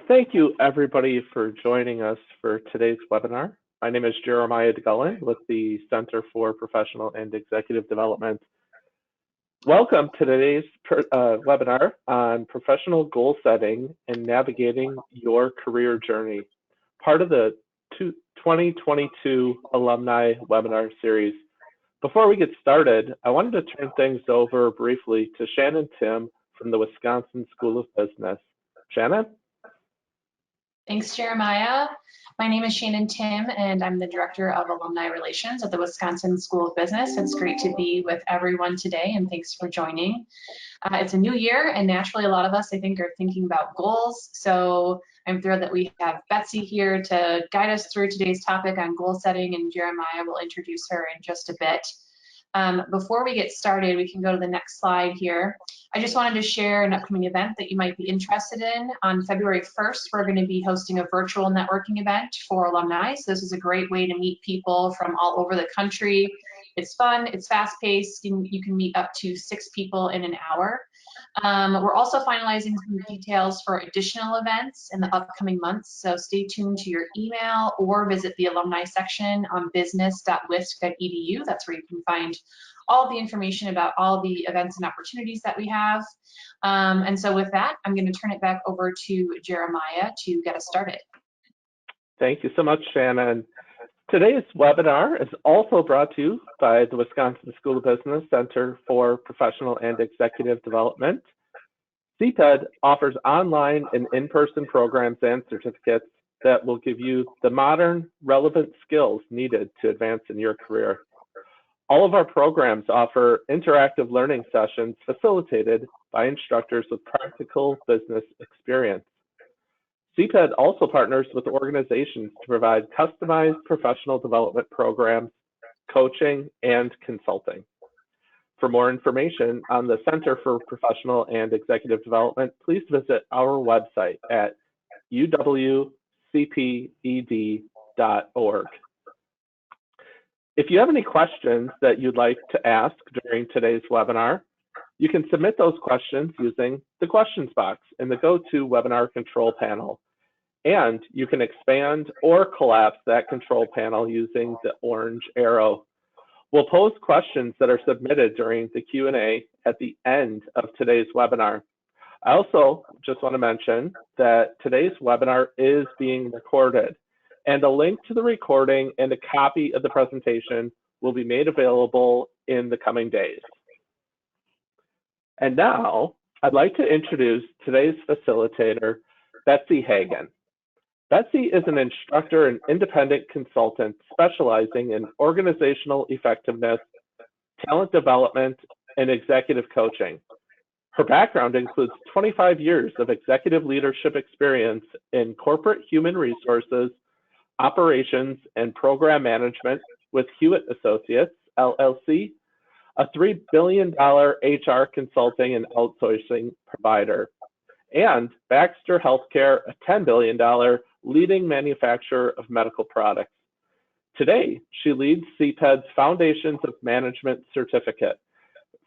Thank you, everybody, for joining us for today's webinar. My name is Jeremiah DeGullen with the Center for Professional and Executive Development. Welcome to today's webinar on professional goal setting and navigating your career journey, part of the 2022 alumni webinar series. Before we get started, I wanted to turn things over briefly to Shannon Tim from the Wisconsin School of Business. Shannon? Thanks, Jeremiah. My name is Shannon Tim, and I'm the Director of Alumni Relations at the Wisconsin School of Business. It's great to be with everyone today, and thanks for joining. It's a new year, and naturally, a lot of us, I think, are thinking about goals. So I'm thrilled that we have Betsy here to guide us through today's topic on goal setting, and Jeremiah will introduce her in just a bit. Before we get started, we can go to the next slide here. I just wanted to share an upcoming event that you might be interested in. On February 1st, we're going to be hosting a virtual networking event for alumni. So this is a great way to meet people from all over the country. It's fun, it's fast-paced, you can meet up to 6 people in an hour. We're also finalizing some details for additional events in the upcoming months, so stay tuned to your email or visit the alumni section on business.wisc.edu. That's where you can find all the information about all the events and opportunities that we have. And so with that, I'm going to turn it back over to Jeremiah to get us started. Thank you so much, Shannon. Today's webinar is also brought to you by the Wisconsin School of Business Center for Professional and Executive Development. CPED offers online and in-person programs and certificates that will give you the modern, relevant skills needed to advance in your career. All of our programs offer interactive learning sessions facilitated by instructors with practical business experience. CPED also partners with organizations to provide customized professional development programs, coaching, and consulting. For more information on the Center for Professional and Executive Development, please visit our website at uwcped.org. If you have any questions that you'd like to ask during today's webinar, you can submit those questions using the questions box in the GoToWebinar control panel. And you can expand or collapse that control panel using the orange arrow. We'll pose questions that are submitted during the Q&A at the end of today's webinar. I also just want to mention that today's webinar is being recorded, and a link to the recording and a copy of the presentation will be made available in the coming days. And now, I'd like to introduce today's facilitator, Betsy Hagan. Betsy is an instructor and independent consultant specializing in organizational effectiveness, talent development, and executive coaching. Her background includes 25 years of executive leadership experience in corporate human resources, operations, and program management with Hewitt Associates, LLC, a $3 billion HR consulting and outsourcing provider, and Baxter Healthcare, a $10 billion leading manufacturer of medical products. Today, she leads CPED's Foundations of Management certificate,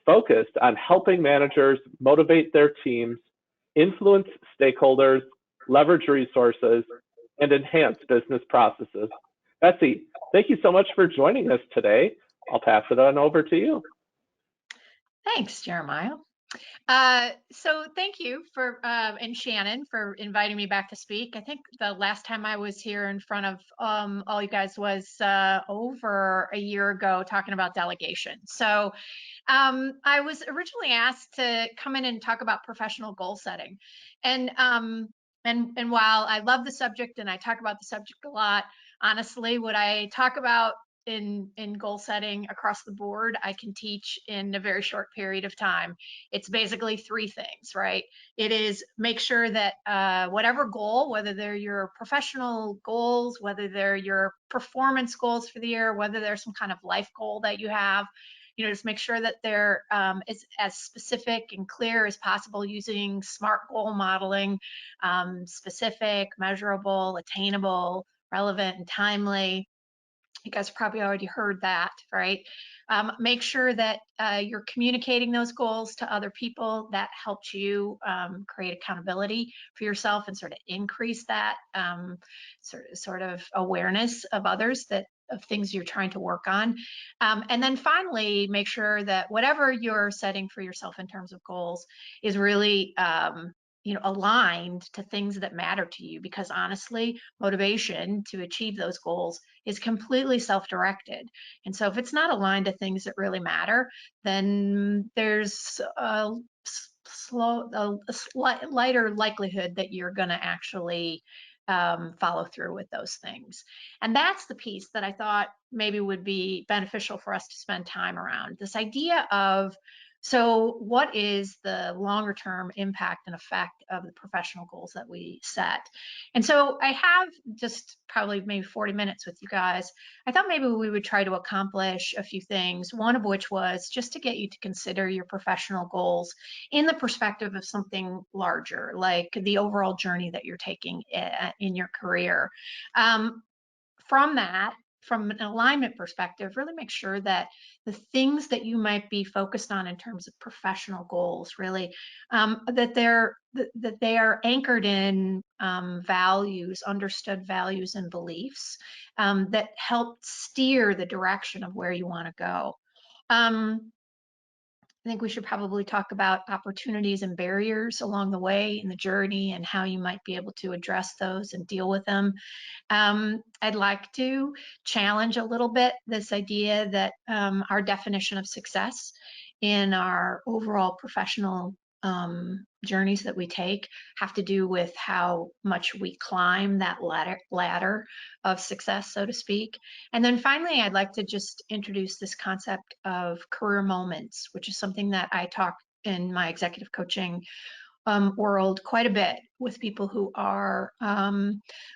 focused on helping managers motivate their teams, influence stakeholders, leverage resources, and enhance business processes. Betsy, thank you so much for joining us today. I'll pass it on over to you. Thanks, Jeremiah. So thank you for and Shannon for inviting me back to speak. I think the last time I was here in front of all you guys was over a year ago talking about delegation. So I was originally asked to come in and talk about professional goal setting. And while I love the subject and I talk about the subject a lot, honestly, what I talk about in goal setting across the board, I can teach in a very short period of time. It's basically 3 things, right? It is make sure that whatever goal, whether they're your professional goals, whether they're your performance goals for the year, whether there's some kind of life goal that you have, you know, just make sure that they're as specific and clear as possible using SMART goal modeling, specific, measurable, attainable, relevant, and timely. You guys probably already heard that, right? Make sure that you're communicating those goals to other people. That helps you create accountability for yourself and sort of increase that sort of awareness of others, that of things you're trying to work on. And then finally, make sure that whatever you're setting for yourself in terms of goals is really aligned to things that matter to you, because honestly, motivation to achieve those goals is completely self-directed. And so if it's not aligned to things that really matter, then there's a lighter likelihood that you're going to actually follow through with those things. And that's the piece that I thought maybe would be beneficial for us to spend time around. This idea of, so what is the longer term impact and effect of the professional goals that we set? And so I have just probably maybe 40 minutes with you guys. I thought maybe we would try to accomplish a few things, one of which was just to get you to consider your professional goals in the perspective of something larger, like the overall journey that you're taking in your career. From that, from an alignment perspective, really make sure that the things that you might be focused on in terms of professional goals, really, that they are anchored in values, understood values and beliefs that help steer the direction of where you want to go. I think we should probably talk about opportunities and barriers along the way in the journey and how you might be able to address those and deal with them. I'd like to challenge a little bit this idea that our definition of success in our overall professional journeys that we take have to do with how much we climb that ladder of success, so to speak. And then finally, I'd like to just introduce this concept of career moments, which is something that I talk in my executive coaching world quite a bit with people who are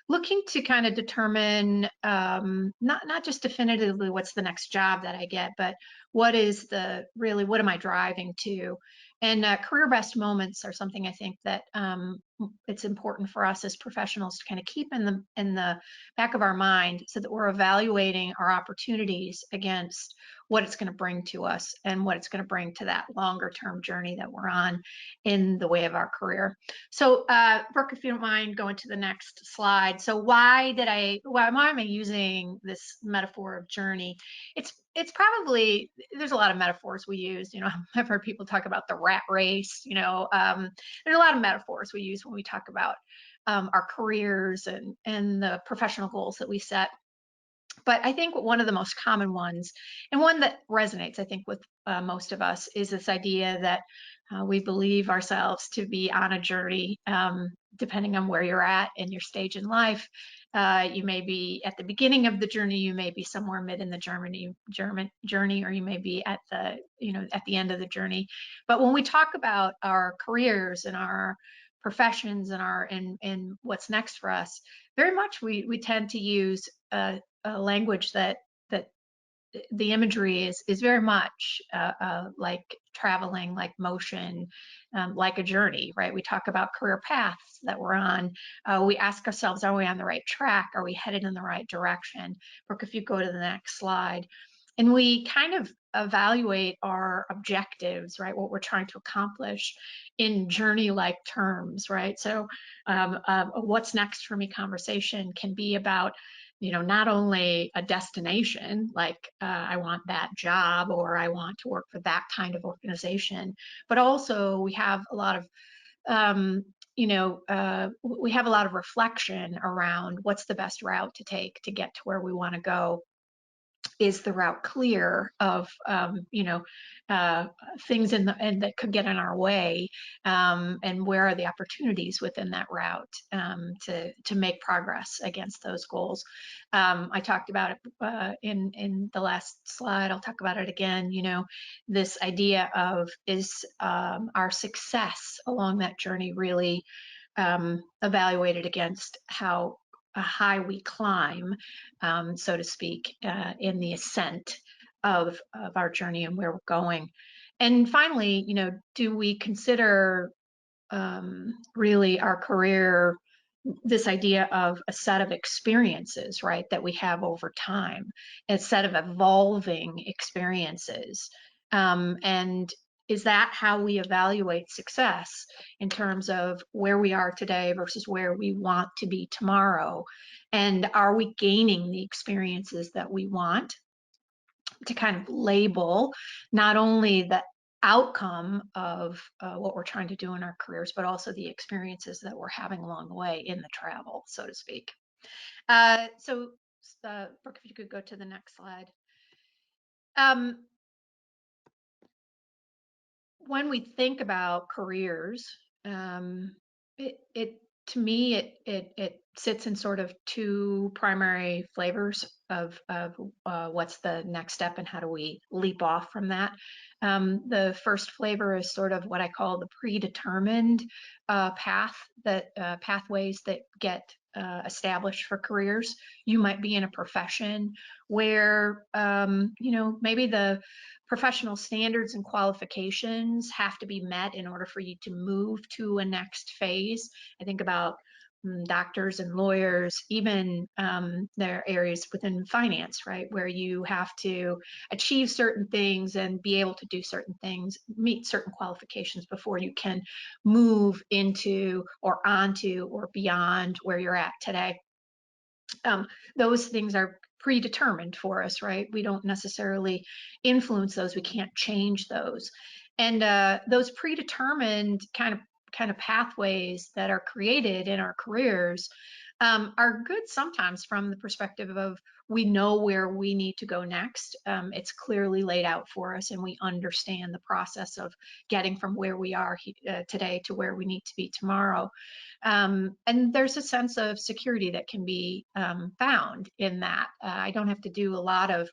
looking to kind of determine not just definitively what's the next job that I get, but what am I driving to? And career best moments are something I think that it's important for us as professionals to kind of keep in the back of our mind, so that we're evaluating our opportunities against what it's going to bring to us and what it's going to bring to that longer term journey that we're on in the way of our career. So Brooke, if you don't mind going to the next slide. So why am I using this metaphor of journey? It's probably, there's a lot of metaphors we use. I've heard people talk about the rat race. There's a lot of metaphors we use when we talk about our careers and the professional goals that we set. But I think one of the most common ones, and one that resonates, I think, with most of us, is this idea that we believe ourselves to be on a journey, depending on where you're at in your stage in life. You may be at the beginning of the journey, you may be somewhere mid in the journey, or you may be at the end of the journey. But when we talk about our careers and our professions and what's next for us, very much we tend to use a language that the imagery is very much like traveling, like motion, like a journey, right? We talk about career paths that we're on. We ask ourselves, are we on the right track? Are we headed in the right direction? Brooke, if you go to the next slide. And we kind of evaluate our objectives, right? What we're trying to accomplish in journey-like terms, right? So what's next for me conversation can be about not only a destination, like I want that job or I want to work for that kind of organization, but also we have a lot of we have a lot of reflection around what's the best route to take to get to where we want to go. Is the route clear of things that could get in our way, and where are the opportunities within that route to make progress against those goals? I talked about it in the last slide. I'll talk about it again. This idea of, is our success along that journey really evaluated against how high we climb, so to speak, in the ascent of our journey and where we're going. And finally, do we consider really our career this idea of a set of experiences, right, that we have over time, a set of evolving experiences. And is that how we evaluate success in terms of where we are today versus where we want to be tomorrow? And are we gaining the experiences that we want to kind of label not only the outcome of what we're trying to do in our careers, but also the experiences that we're having along the way in the travel, so to speak. So Brooke, if you could go to the next slide. When we think about careers, to me, it sits in sort of two primary flavors of what's the next step and how do we leap off from that. The first flavor is sort of what I call the predetermined pathways that get established for careers. You might be in a profession where maybe the professional standards and qualifications have to be met in order for you to move to a next phase. I think about doctors and lawyers, even there are areas within finance, right, where you have to achieve certain things and be able to do certain things, meet certain qualifications before you can move into or onto or beyond where you're at today. Those things are predetermined for us, right? We don't necessarily influence those. We can't change those. And those predetermined kind of pathways that are created in our careers are good sometimes from the perspective of we know where we need to go next. It's clearly laid out for us and we understand the process of getting from where we are today to where we need to be tomorrow. And there's a sense of security that can be found in that. I don't have to do a lot of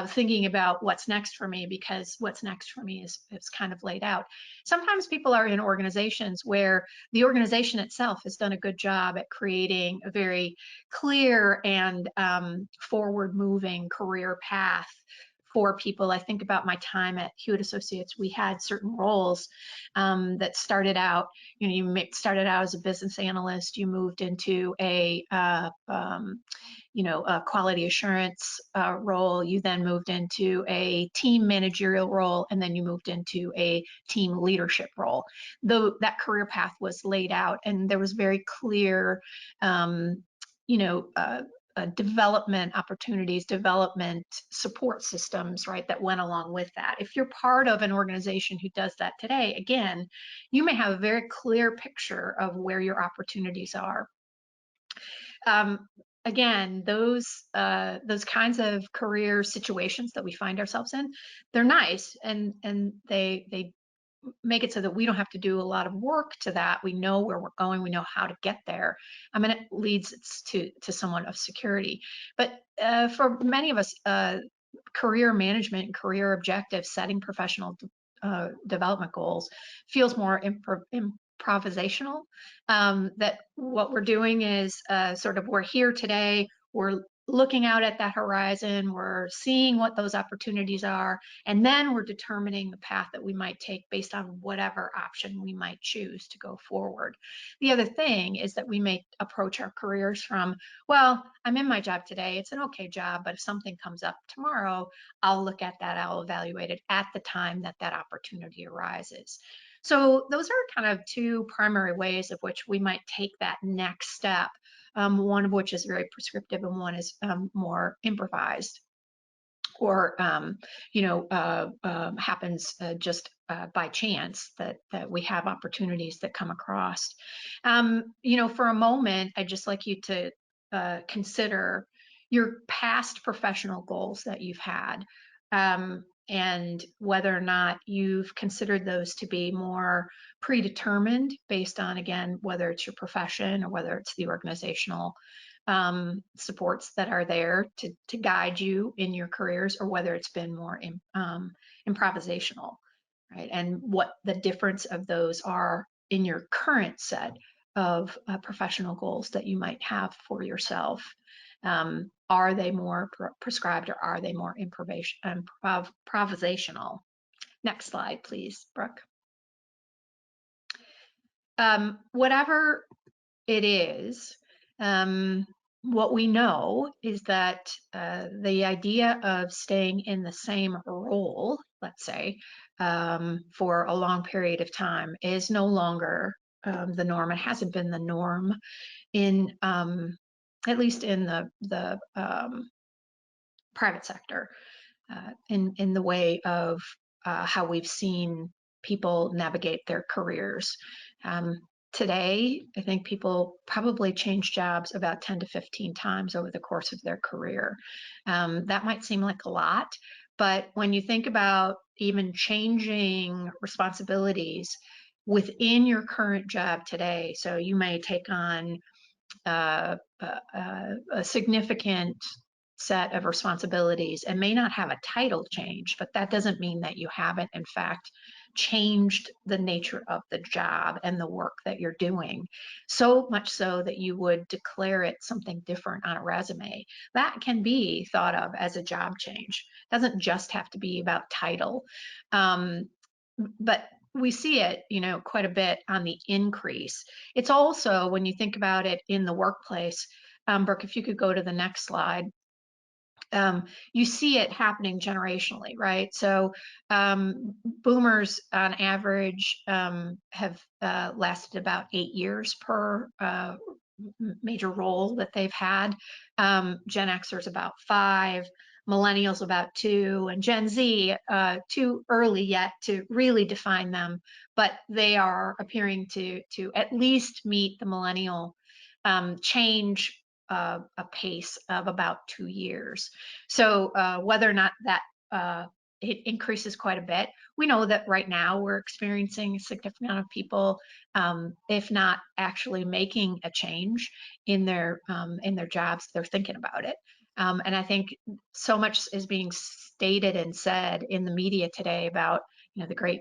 thinking about what's next for me because what's next for me is kind of laid out. Sometimes people are in organizations where the organization itself has done a good job at creating a very clear and forward-moving career path for people. I think about my time at Hewitt Associates. We had certain roles that started out, you started out as a business analyst, you moved into a quality assurance role, you then moved into a team managerial role, and then you moved into a team leadership role. Though that career path was laid out and there was very clear development opportunities, development support systems, right, that went along with that. If you're part of an organization who does that today, again, you may have a very clear picture of where your opportunities are. Again, those kinds of career situations that we find ourselves in, they're nice and they make it so that we don't have to do a lot of work to that. We know where we're going. We know how to get there. I mean, it leads to somewhat of security. But for many of us, career management and career objectives, setting professional development goals feels more improvisational. That what we're doing is sort of we're here today. We're looking out at that horizon, we're seeing what those opportunities are, and then we're determining the path that we might take based on whatever option we might choose to go forward. The other thing is that we may approach our careers from, well, I'm in my job today, it's an okay job, but if something comes up tomorrow, I'll look at that, I'll evaluate it at the time that that opportunity arises. So those are kind of two primary ways of which we might take that next step. One of which is very prescriptive and one is more improvised or happens just by chance that we have opportunities that come across. For a moment, I'd just like you to consider your past professional goals that you've had and whether or not you've considered those to be more predetermined based on, again, whether it's your profession or whether it's the organizational supports that are there to guide you in your careers, or whether it's been more improvisational, right? And what the difference of those are in your current set of professional goals that you might have for yourself. Are they more prescribed or are they more improvisational? Next slide, please, Brooke. Whatever it is, what we know is that the idea of staying in the same role, let's say, for a long period of time is no longer the norm. It hasn't been the norm in, at least in the private sector, in the way of how we've seen people navigate their careers. Today, I think people probably change jobs about 10 to 15 times over the course of their career. That might seem like a lot, but when you think about even changing responsibilities within your current job today, so you may take on a significant set of responsibilities and may not have a title change, but that doesn't mean that you haven't, in fact, changed the nature of the job and the work that you're doing, so much so that you would declare it something different on a resume. That can be thought of as a job change. It doesn't just have to be about title. But we see it, quite a bit on the increase. It's also, when you think about it in the workplace, Brooke, if you could go to the next slide, you see it happening generationally, right? So boomers on average have lasted about 8 years per major role that they've had. Gen Xers about 5, millennials about 2, and Gen Z too early yet to really define them, but they are appearing to at least meet the millennial change a pace of about 2 years. So whether or not that it increases quite a bit, we know that right now we're experiencing a significant amount of people, if not actually making a change in their jobs, they're thinking about it. And I think so much is being stated and said in the media today about the great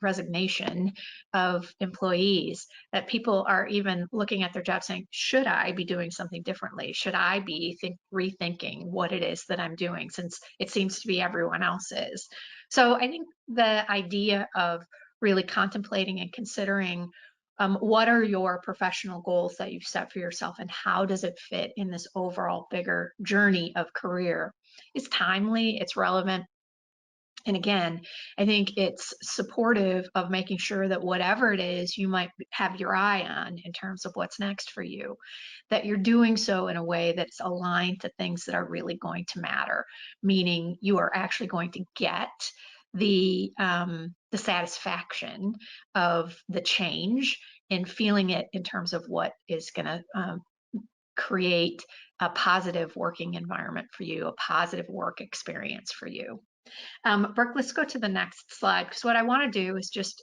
resignation of employees, that people are even looking at their job saying, should I be doing something differently? Should I be rethinking what it is that I'm doing, since it seems to be everyone else's? So I think the idea of really contemplating and considering what are your professional goals that you've set for yourself and how does it fit in this overall bigger journey of career is timely, it's relevant. And again, I think it's supportive of making sure that whatever it is you might have your eye on in terms of what's next for you, that you're doing so in a way that's aligned to things that are really going to matter, meaning you are actually going to get the satisfaction of the change and feeling it in terms of what is going to create a positive working environment for you, a positive work experience for you. Brooke, let's go to the next slide, because what I want to do is just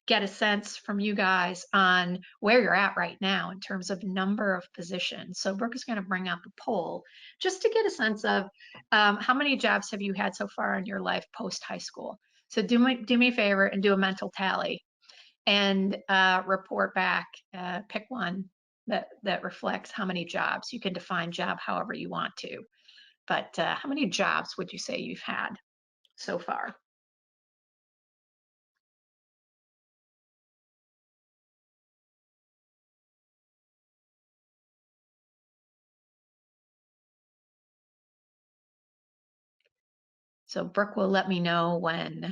get a sense from you guys on where you're at right now in terms of number of positions. So Brooke is going to bring up a poll just to get a sense of how many jobs have you had so far in your life post high school. So do me a favor and do a mental tally and report back, pick one that reflects how many jobs. You can define job however you want to, but how many jobs would you say you've had so far? So Brooke will let me know when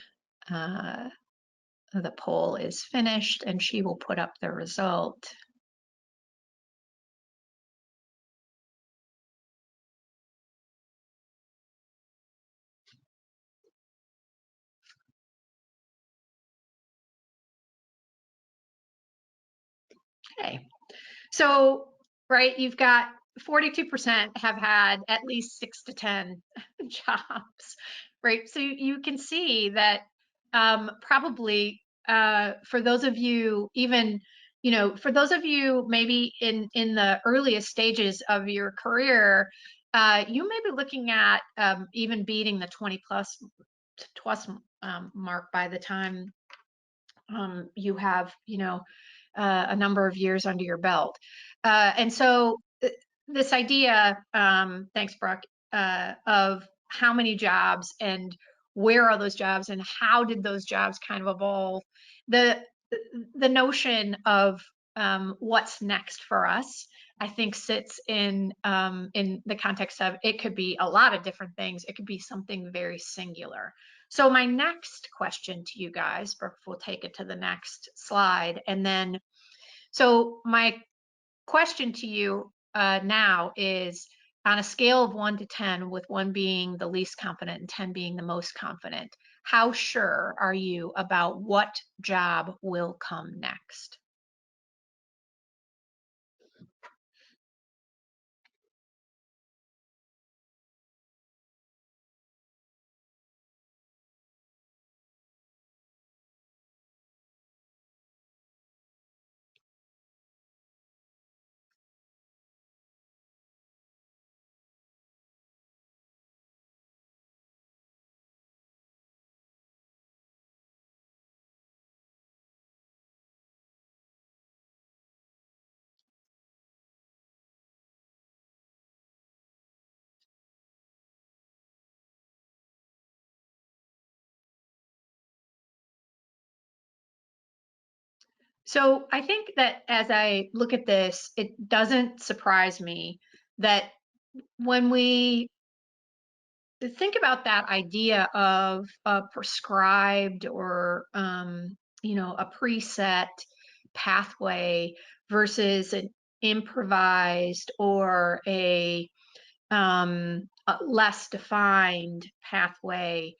the poll is finished and she will put up the result. Okay, so, right, you've got 42% have had at least 6 to 10 jobs, right? So you can see that probably for those of you, even, for those of you maybe in the earliest stages of your career, you may be looking at even beating the 20 plus mark by the time you have, a number of years under your belt. And so this idea, thanks, Brooke, of how many jobs and where are those jobs and how did those jobs kind of evolve, the notion of what's next for us, I think sits in the context of it could be a lot of different things. It could be something very singular. So my next question to you guys, Brooke, we'll take it to the next slide. And then, so my question to you now is, on a scale of 1 to 10, with 1 being the least confident and 10 being the most confident, how sure are you about what job will come next? So I think that as I look at this, it doesn't surprise me that when we think about that idea of a prescribed or a preset pathway versus an improvised or a less defined pathway.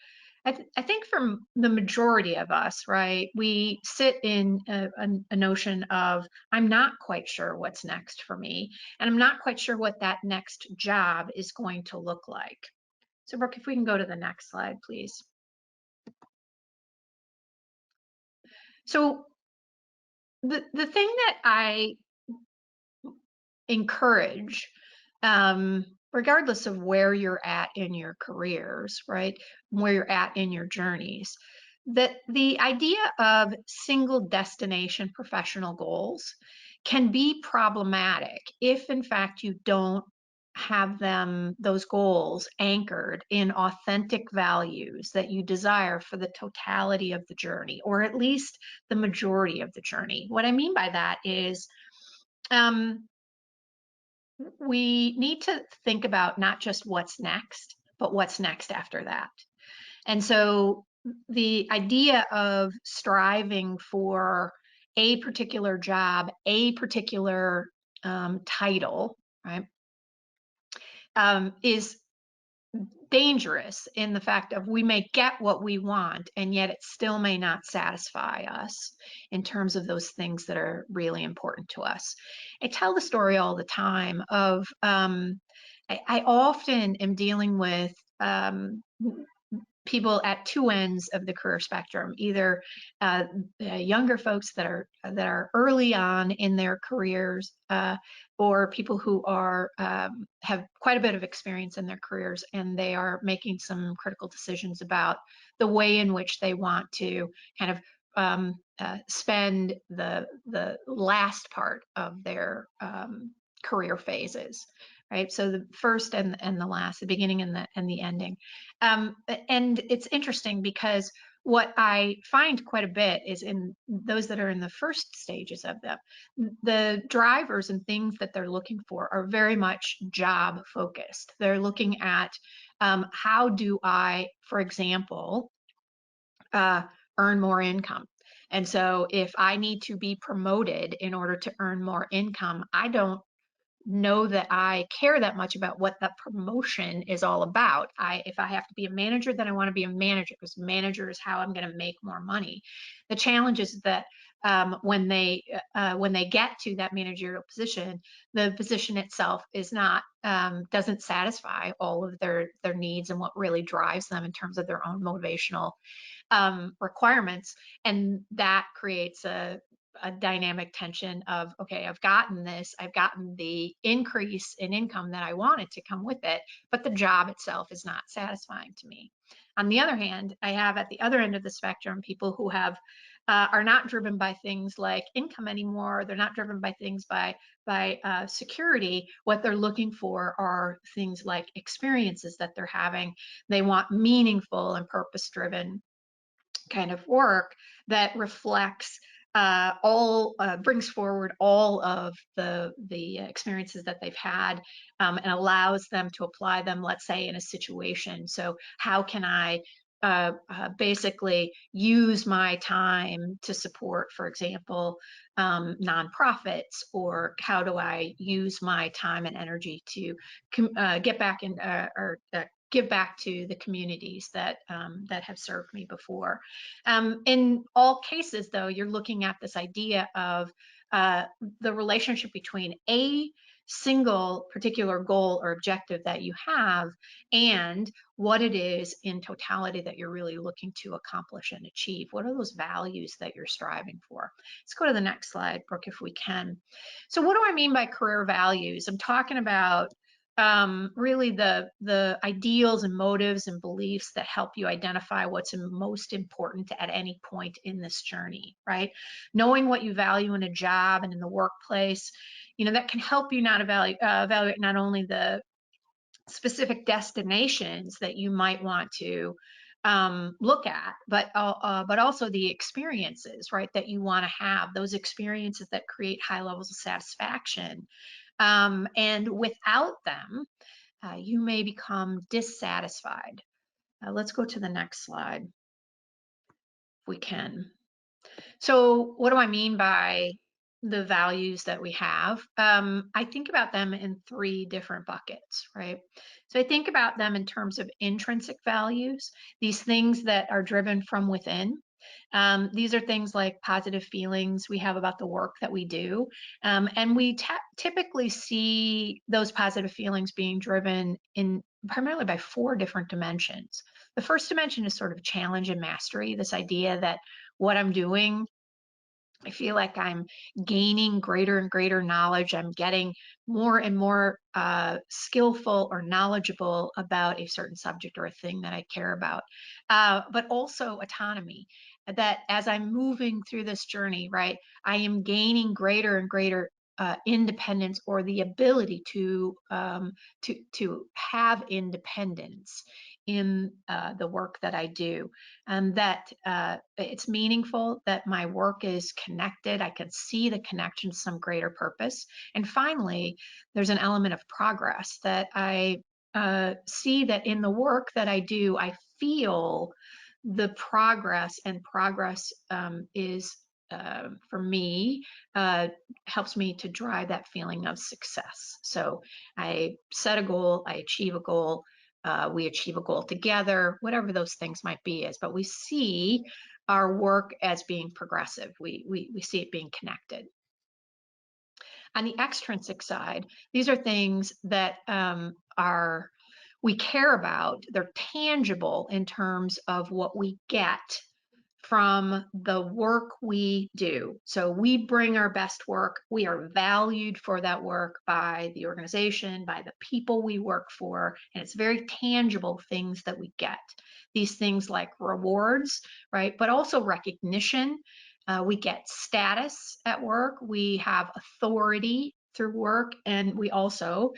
I think for the majority of us, right, we sit in a notion of, I'm not quite sure what's next for me, and I'm not quite sure what that next job is going to look like. So Brooke, if we can go to the next slide, please. So the thing that I encourage, regardless of where you're at in your careers, right, where you're at in your journeys, that the idea of single destination professional goals can be problematic if, in fact, you don't have those goals anchored in authentic values that you desire for the totality of the journey, or at least the majority of the journey. What I mean by that is, we need to think about not just what's next, but what's next after that. And so the idea of striving for a particular job, a particular title, right, is dangerous in the fact of we may get what we want and yet it still may not satisfy us in terms of those things that are really important to us. I tell the story all the time of I often am dealing with people at two ends of the career spectrum, either younger folks that are early on in their careers, or people who are have quite a bit of experience in their careers, and they are making some critical decisions about the way in which they want to kind of spend the last part of their career phases. Right, so the first and the last, the beginning and the ending, and it's interesting because what I find quite a bit is in those that are in the first stages of them, the drivers and things that they're looking for are very much job focused. They're looking at how do I, for example, earn more income. And so if I need to be promoted in order to earn more income, I don't know that I care that much about what that promotion is all about. If I have to be a manager, then I want to be a manager, because manager is how I'm going to make more money. The challenge is that when they get to that managerial position, the position itself is not doesn't satisfy all of their needs and what really drives them in terms of their own motivational requirements, and that creates a dynamic tension of, okay, I've gotten the increase in income that I wanted to come with it, but the job itself is not satisfying to me. On the other hand, I have at the other end of the spectrum people who have are not driven by things like income anymore. They're not driven by things by security. What they're looking for are things like experiences that they're having. They want meaningful and purpose-driven kind of work that reflects brings forward all of the experiences that they've had, and allows them to apply them, let's say, in a situation. So how can I basically use my time to support, for example, nonprofits, or how do I use my time and energy to get back in give back to the communities that that have served me before. In all cases, though, you're looking at this idea of the relationship between a single particular goal or objective that you have and what it is in totality that you're really looking to accomplish and achieve. What are those values that you're striving for? Let's go to the next slide, Brooke, if we can. So what do I mean by career values? I'm talking about really the ideals and motives and beliefs that help you identify what's most important at any point in this journey, right? Knowing what you value in a job and in the workplace, that can help you not evaluate not only the specific destinations that you might want to look at, but also the experiences, right, that you want to have, those experiences that create high levels of satisfaction. And without them, you may become dissatisfied. Let's go to the next slide, if we can. So what do I mean by the values that we have? I think about them in 3 different buckets, right? So I think about them in terms of intrinsic values, these things that are driven from within. These are things like positive feelings we have about the work that we do. And we typically see those positive feelings being driven in primarily by 4 different dimensions. The first dimension is sort of challenge and mastery, this idea that what I'm doing, I feel like I'm gaining greater and greater knowledge. I'm getting more and more skillful or knowledgeable about a certain subject or a thing that I care about. But also autonomy, that as I'm moving through this journey, right, I am gaining greater and greater independence, or the ability to have independence in the work that I do, and that it's meaningful, that my work is connected. I can see the connection to some greater purpose. And finally, there's an element of progress, that I see that in the work that I do, I feel the progress, and progress is for me, helps me to drive that feeling of success. So I set a goal, I achieve a goal, we achieve a goal together, whatever those things might be, but we see our work as being progressive. We see it being connected. On the extrinsic side, these are things that we care about. They're tangible in terms of what we get from the work we do. So we bring our best work. We are valued for that work by the organization, by the people we work for, and it's very tangible things that we get. These things like rewards, right? But also recognition. We get status at work. We have authority through work, and we also,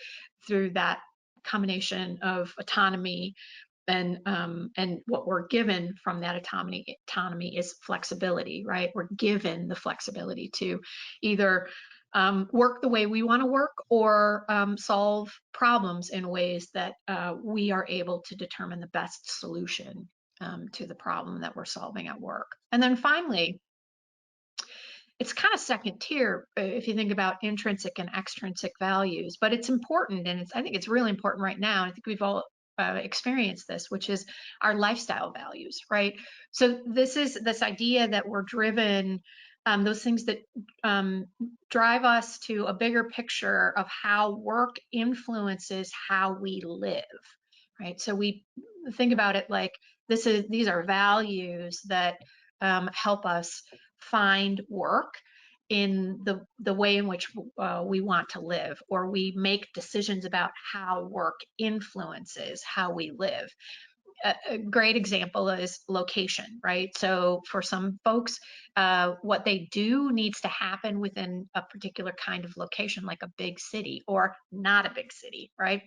through that combination of autonomy and what we're given from that autonomy is flexibility, right? We're given the flexibility to either work the way we want to work, or solve problems in ways that we are able to determine the best solution to the problem that we're solving at work. And then finally, it's kind of second tier if you think about intrinsic and extrinsic values, but it's important, and I think it's really important right now. I think we've all experience this, which is our lifestyle values, right? So this is this idea that we're driven, those things that drive us to a bigger picture of how work influences how we live, right? So we think about it like these are values that help us find work in the way in which we want to live, or we make decisions about how work influences how we live. A great example is location, right? So for some folks, what they do needs to happen within a particular kind of location, like a big city or not a big city, right?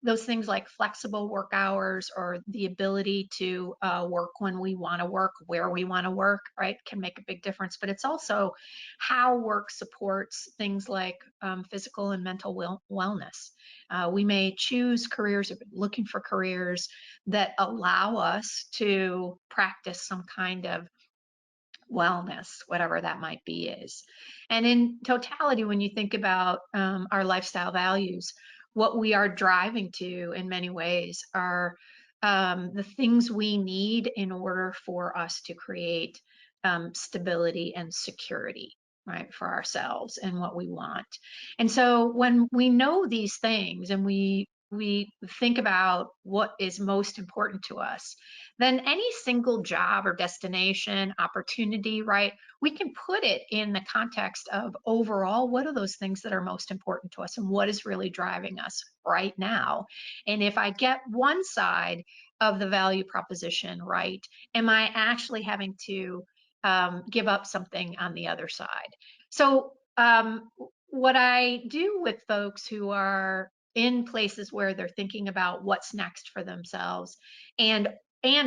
those things like flexible work hours or the ability to work when we want to work, where we want to work, right, can make a big difference. But it's also how work supports things like physical and mental wellness. We may choose careers, or looking for careers that allow us to practice some kind of wellness, whatever that might be is. And in totality, when you think about our lifestyle values, what we are driving to in many ways are the things we need in order for us to create stability and security, right, for ourselves and what we want. And so when we know these things and we think about what is most important to us, then any single job or destination, opportunity, right, we can put it in the context of overall, what are those things that are most important to us and what is really driving us right now? And if I get one side of the value proposition right, am I actually having to give up something on the other side? So what I do with folks who are in places where they're thinking about what's next for themselves and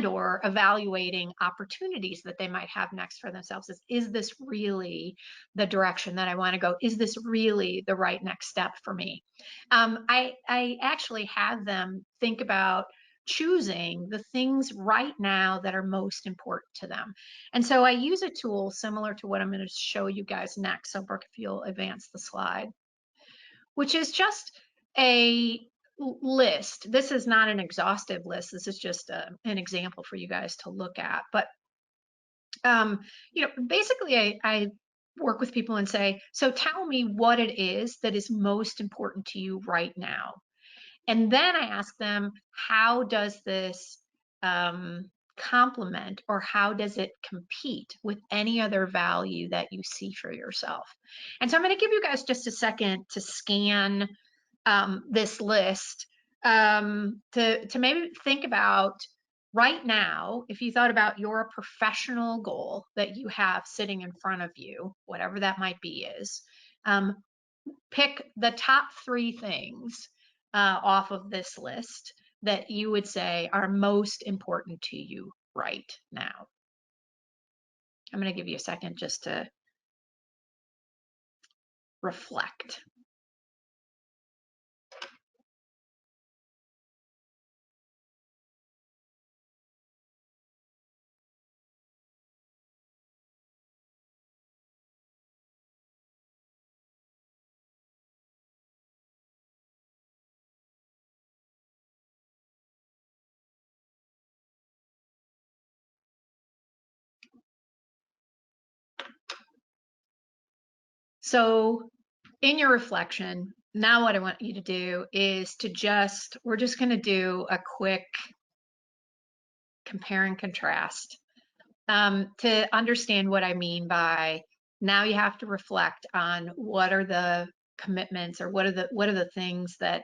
or evaluating opportunities that they might have next for themselves is this really the direction that I want to go? Is this really the right next step for me? I actually have them think about choosing the things right now that are most important to them. And so I use a tool similar to what I'm going to show you guys next. So Brooke, if you'll advance the slide, which is just a list. This is not an exhaustive list. This is just an example for you guys to look at. But basically I work with people and say, so tell me what it is that is most important to you right now. And then I ask them, how does this complement or how does it compete with any other value that you see for yourself? And so I'm going to give you guys just a second to scan this list to maybe think about right now, if you thought about your professional goal that you have sitting in front of you, whatever that might be is, pick the top 3 things off of this list that you would say are most important to you right now. I'm going to give you a second just to reflect. So in your reflection, now what I want you to do is we're just going to do a quick compare and contrast to understand what I mean by now you have to reflect on what are the commitments or what are the things that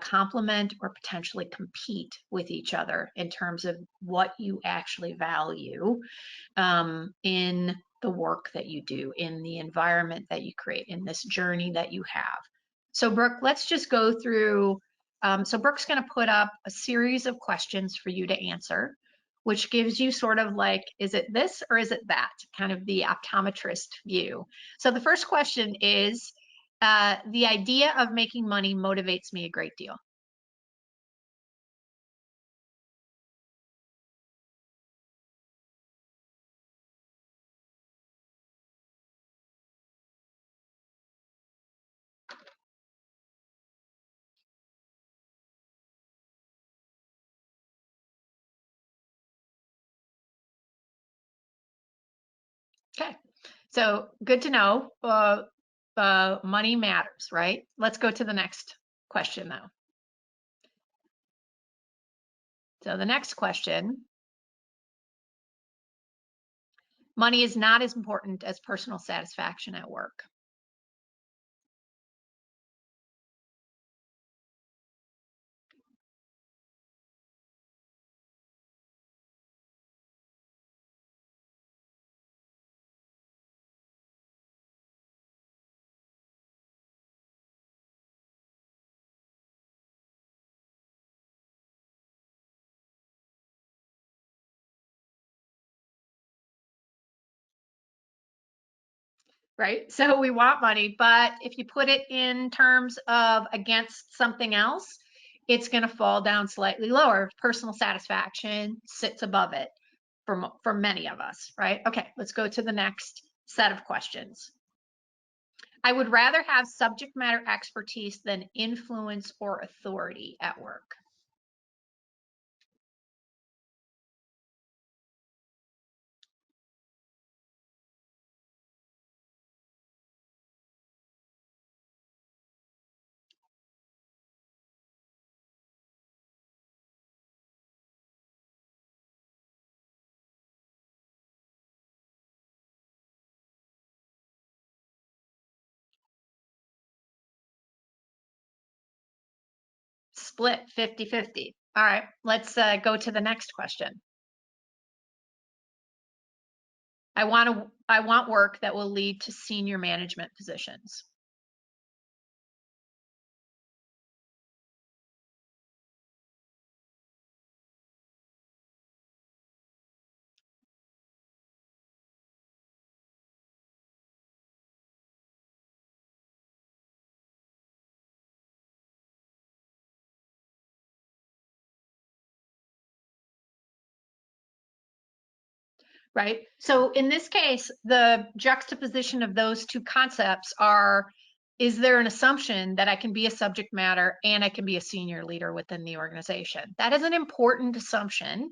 complement or potentially compete with each other in terms of what you actually value in the work that you do, in the environment that you create, in this journey that you have. So Brooke, let's just go through. So Brooke's going to put up a series of questions for you to answer, which gives you sort of like, is it this or is it that? Kind of the optometrist view. So the first question is, the idea of making money motivates me a great deal. Okay, so good to know. Money matters, right? Let's go to the next question though. So the next question, money is not as important as personal satisfaction at work. right? So we want money, but if you put it in terms of against something else, it's going to fall down slightly lower. Personal satisfaction sits above it for many of us, right? Okay, let's go to the next set of questions. I would rather have subject matter expertise than influence or authority at work. Split 50-50. All right, let's go to the next question. I want work that will lead to senior management positions. Right? So in this case, the juxtaposition of those two concepts are, is there an assumption that I can be a subject matter and I can be a senior leader within the organization? That is an important assumption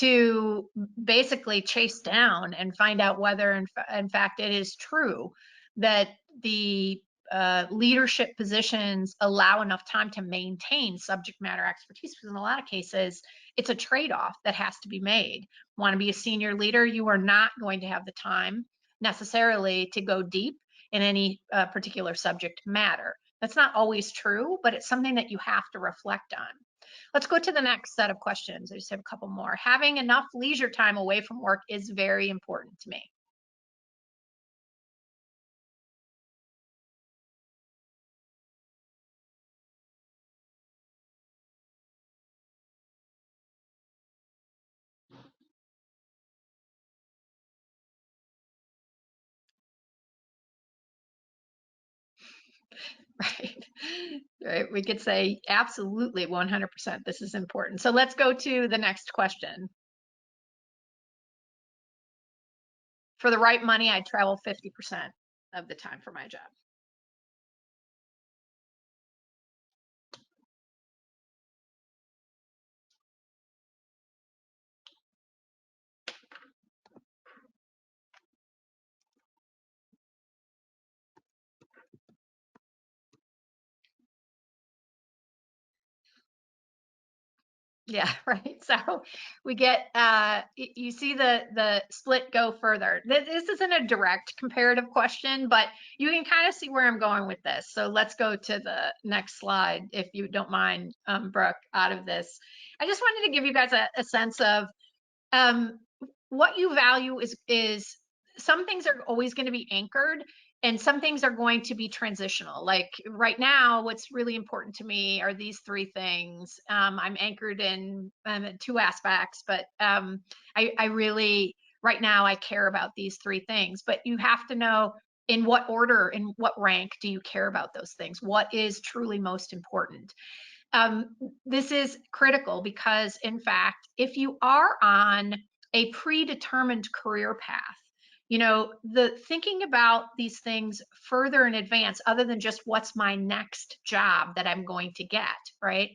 to basically chase down and find out whether in fact it is true that the leadership positions allow enough time to maintain subject matter expertise, because in a lot of cases, it's a trade-off that has to be made. Want to be a senior leader, you are not going to have the time necessarily to go deep in any particular subject matter. That's not always true, but it's something that you have to reflect on. Let's go to the next set of questions. I just have a couple more. Having enough leisure time away from work is very important to me. Right. Right. We could say absolutely 100%. This is important. So let's go to the next question. For the right money, I'd travel 50% of the time for my job. Yeah, right. So we get, you see the split go further. This isn't a direct comparative question, but you can kind of see where I'm going with this. So let's go to the next slide, if you don't mind, Brooke, out of this. I just wanted to give you guys a sense of what you value is some things are always going to be anchored and some things are going to be transitional. Like right now, what's really important to me are these three things. I'm anchored in two aspects, but I really, right now, I care about these three things. But you have to know in what order, in what rank do you care about those things? What is truly most important? This is critical because, in fact, if you are on a predetermined career path, you know, the thinking about these things further in advance, other than just what's my next job that I'm going to get, right,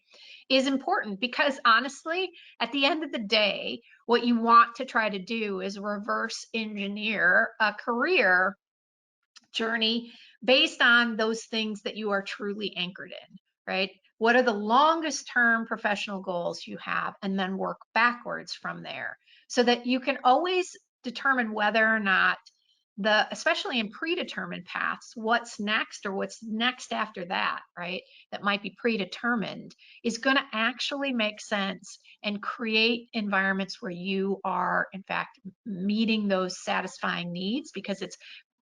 is important because honestly, at the end of the day, what you want to try to do is reverse engineer a career journey based on those things that you are truly anchored in, right? What are the longest term professional goals you have, and then work backwards from there so that you can always determine whether or not especially in predetermined paths, what's next or what's next after that, right? That might be predetermined is going to actually make sense and create environments where you are, in fact, meeting those satisfying needs because it's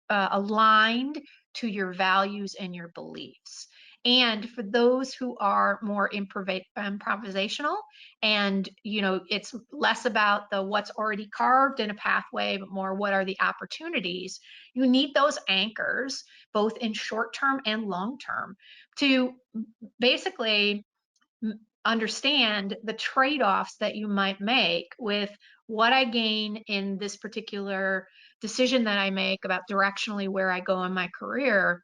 aligned to your values and your beliefs. And for those who are more improvisational, and it's less about the what's already carved in a pathway, but more what are the opportunities, you need those anchors, both in short term and long term, to basically understand the trade-offs that you might make with what I gain in this particular decision that I make about directionally where I go in my career,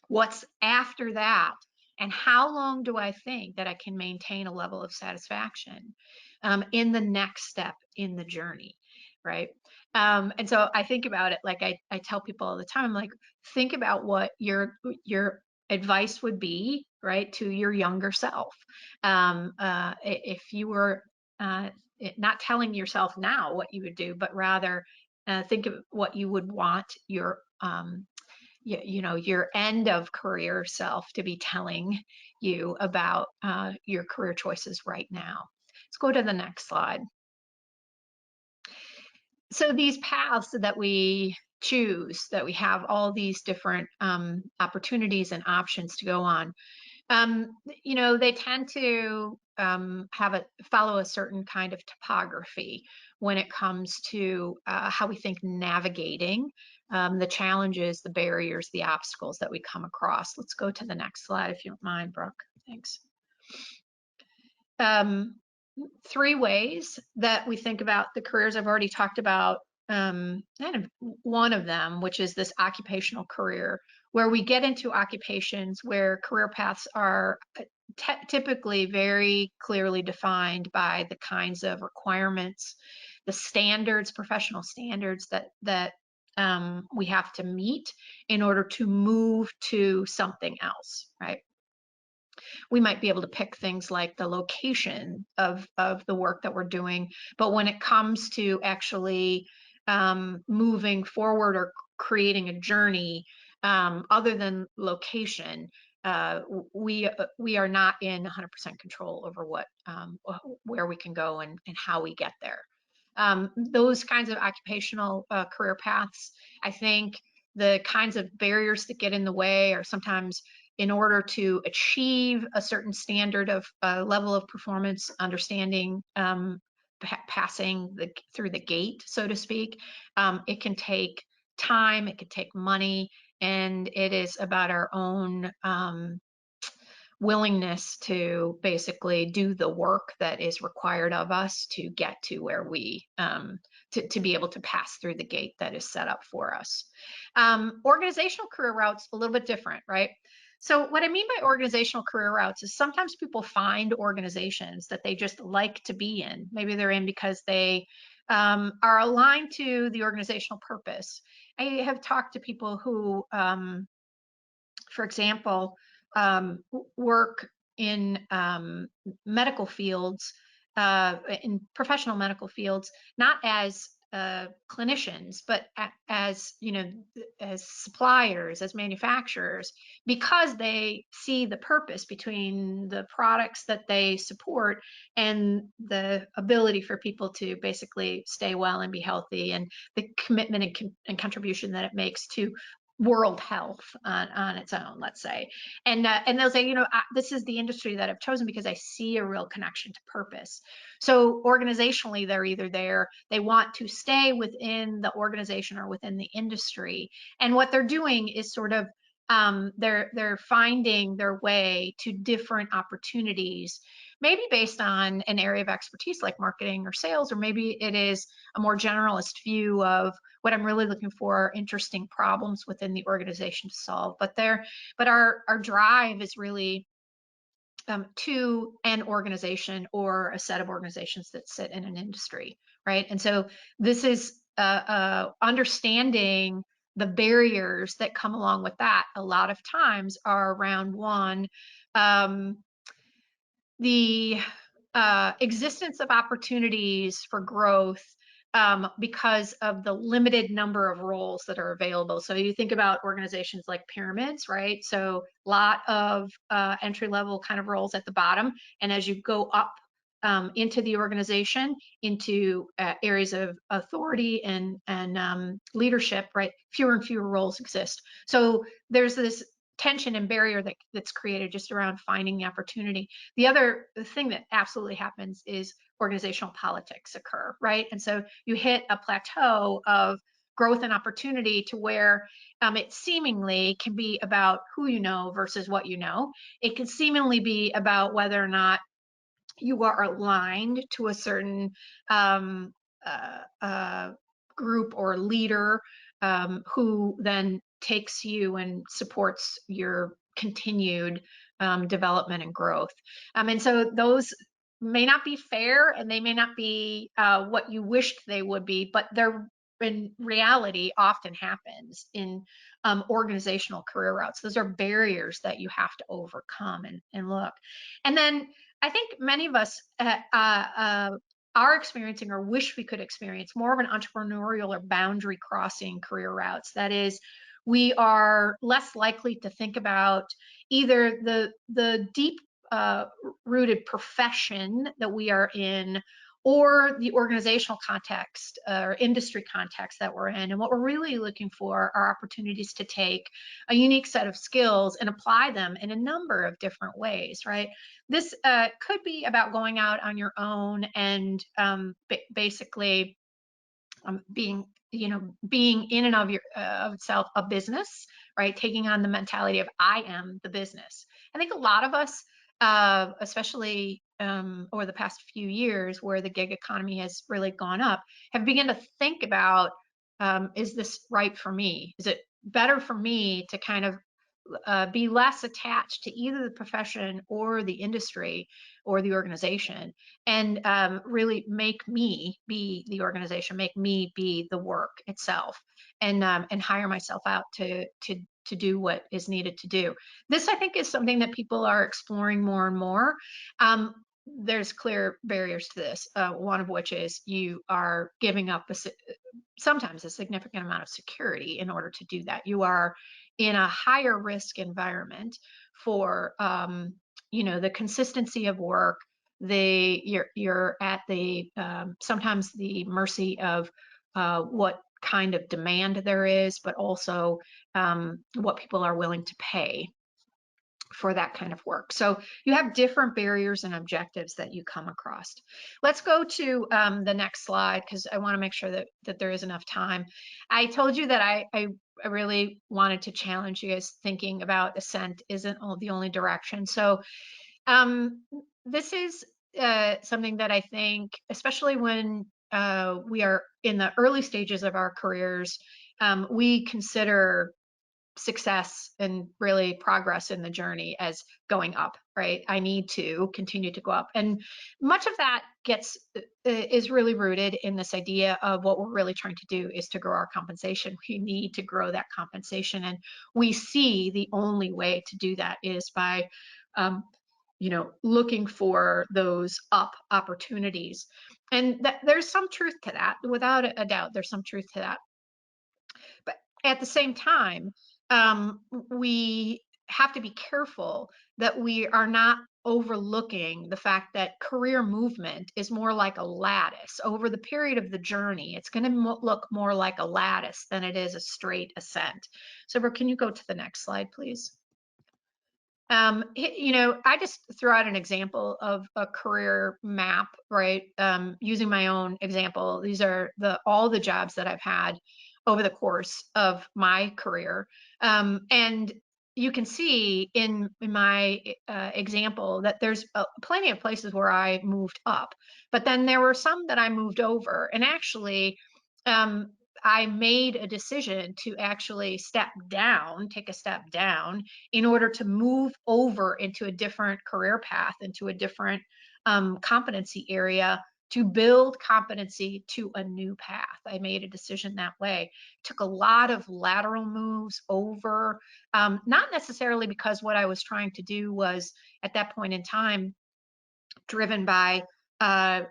what's after that, and how long do I think that I can maintain a level of satisfaction in the next step in the journey, right? And so I think about it like I tell people all the time, like, think about what your advice would be, right, to your younger self. If you were not telling yourself now what you would do, but rather think of what you would want your your end of career self to be telling you about your career choices right now. Let's go to the next slide. So these paths that we choose, that we have all these different opportunities and options to go on, they tend to follow a certain kind of topography when it comes to how we think navigating the challenges, the barriers, the obstacles that we come across. Let's go to the next slide, if you don't mind, Brooke. Thanks. 3 ways that we think about the careers. I've already talked about kind of one of them, which is this occupational career, where we get into occupations where career paths are typically very clearly defined by the kinds of requirements, the standards, professional standards that we have to meet in order to move to something else, right? We might be able to pick things like the location of the work that we're doing, but when it comes to actually moving forward or creating a journey, other than location, we are not in 100% control over where we can go and how we get there. Those kinds of occupational career paths, I think the kinds of barriers that get in the way are sometimes, in order to achieve a certain standard of level of performance, understanding, passing through the gate, so to speak, it can take time, it can take money, and it is about our own willingness to basically do the work that is required of us to get to where we to be able to pass through the gate that is set up for us. Organizational career routes, a little bit different, right? So what I mean by organizational career routes is sometimes people find organizations that they just like to be in. Maybe they're in because they are aligned to the organizational purpose. I have talked to people who, for example, work in medical fields, in professional medical fields, not as clinicians, but as as suppliers, as manufacturers, because they see the purpose between the products that they support and the ability for people to basically stay well and be healthy, and the commitment and contribution that it makes to world health on its own, let's say. And they'll say, this is the industry that I've chosen because I see a real connection to purpose. So organizationally, they're either there, they want to stay within the organization or within the industry. And what they're doing is sort of, they're finding their way to different opportunities, maybe based on an area of expertise like marketing or sales, or maybe it is a more generalist view of what I'm really looking for, interesting problems within the organization to solve. But our drive is really to an organization or a set of organizations that sit in an industry, right? And so this is understanding the barriers that come along with that. A lot of times are around one, the existence of opportunities for growth because of the limited number of roles that are available. So you think about organizations like pyramids, right? So a lot of entry-level kind of roles at the bottom, and as you go up into the organization, into areas of authority and leadership, right, fewer and fewer roles exist. So there's this tension and barrier that's created just around finding the opportunity. The other thing that absolutely happens is organizational politics occur, right? And so you hit a plateau of growth and opportunity to where it seemingly can be about who you know versus what you know. It can seemingly be about whether or not you are aligned to a certain group or leader who then takes you and supports your continued development and growth. And so those may not be fair and they may not be what you wished they would be, but they're in reality often happens in organizational career routes. Those are barriers that you have to overcome and look. And then I think many of us are experiencing or wish we could experience more of an entrepreneurial or boundary crossing career routes. That is, we are less likely to think about either the deep rooted profession that we are in or the organizational context or industry context that we're in. And what we're really looking for are opportunities to take a unique set of skills and apply them in a number of different ways, right? This could be about going out on your own and basically being in and of itself a business, right? Taking on the mentality of I am the business. I think a lot of us, especially over the past few years where the gig economy has really gone up, have begun to think about, is this right for me? Is it better for me to kind of be less attached to either the profession or the industry or the organization, and really make me be the organization, make me be the work itself, and hire myself out to do what is needed to do. This, I think, is something that people are exploring more and more. There's clear barriers to this, one of which is you are giving up sometimes a significant amount of security in order to do that. You are in a higher risk environment for the consistency of work. You're at the sometimes the mercy of what kind of demand there is, but also what people are willing to pay for that kind of work. So you have different barriers and objectives that you come across. Let's go to the next slide, because I want to make sure that there is enough time. I told you that I really wanted to challenge you guys thinking about ascent isn't the only direction. So this is something that I think, especially when we are in the early stages of our careers, we consider success and really progress in the journey as going up, right? I need to continue to go up. And much of that is really rooted in this idea of what we're really trying to do is to grow our compensation. We need to grow that compensation. And we see the only way to do that is by, looking for those up opportunities. And there's some truth to that. Without a doubt, there's some truth to that. But at the same time, we have to be careful that we are not overlooking the fact that career movement is more like a lattice. Over the period of the journey, it's going to look more like a lattice than it is a straight ascent. So, Brooke, can you go to the next slide, please? I just threw out an example of a career map, right? Using my own example, these are all the jobs that I've had over the course of my career. And you can see in my example that there's plenty of places where I moved up, but then there were some that I moved over. And actually, I made a decision to actually take a step down in order to move over into a different career path, into a different competency area, to build competency to a new path. I made a decision that way. Took a lot of lateral moves over, not necessarily because what I was trying to do was at that point in time driven by I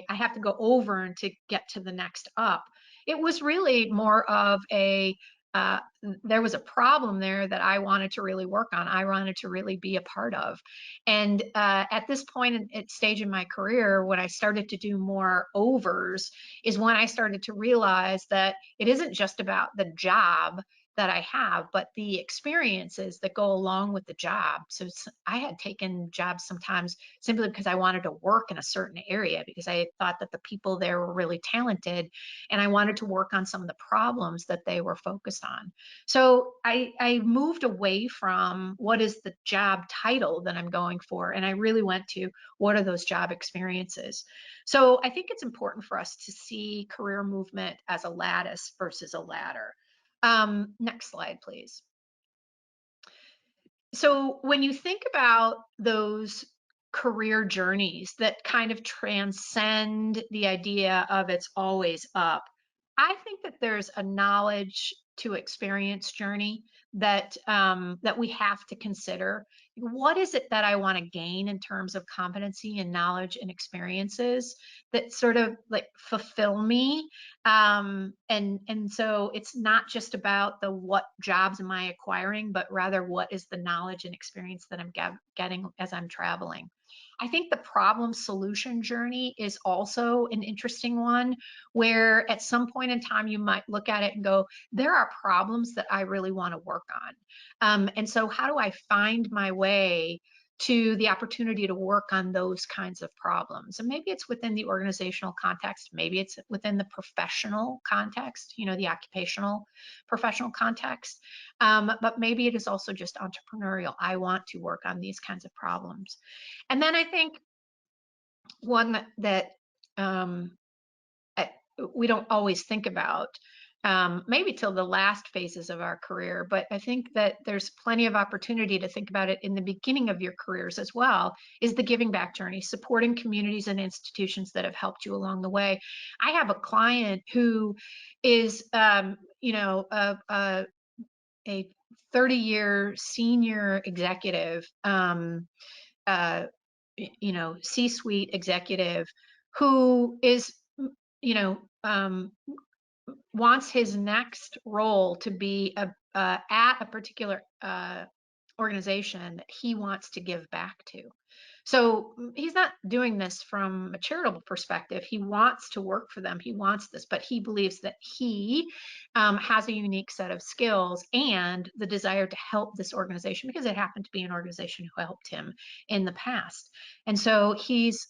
have to go over and to get to the next up. It was really more of there was a problem there that I wanted to really work on. I wanted to really be a part of. And at this point stage in my career, when I started to do more overs, is when I started to realize that it isn't just about the job. that I have, but the experiences that go along with the job. So I had taken jobs sometimes simply because I wanted to work in a certain area, because I thought that the people there were really talented and I wanted to work on some of the problems that they were focused on. So I moved away from what is the job title that I'm going for, and I really went to what are those job experiences. So I think it's important for us to see career movement as a lattice versus a ladder. Next slide, please. So when you think about those career journeys that kind of transcend the idea of it's always up, I think that there's a knowledge to experience journey that that we have to consider. What is it that I want to gain in terms of competency and knowledge and experiences that sort of like fulfill me? And so it's not just about the what jobs am I acquiring, but rather what is the knowledge and experience that I'm getting as I'm traveling. I think the problem solution journey is also an interesting one, where at some point in time you might look at it and go, there are problems that I really want to work on. And so how do I find my way to the opportunity to work on those kinds of problems? And maybe it's within the organizational context, maybe it's within the professional context, you know, the occupational professional context, but maybe it is also just entrepreneurial. I want to work on these kinds of problems. And then I think one that we don't always think about, maybe till the last phases of our career, but I think that there's plenty of opportunity to think about it in the beginning of your careers as well, is the giving back journey, supporting communities and institutions that have helped you along the way. I have a client who is, you know, a 30-year senior executive, you know, C-suite executive who is, you know, wants his next role to be at a particular organization that he wants to give back to. So he's not doing this from a charitable perspective. He wants to work for them. He wants this, but he believes that he has a unique set of skills and the desire to help this organization because it happened to be an organization who helped him in the past. And so he's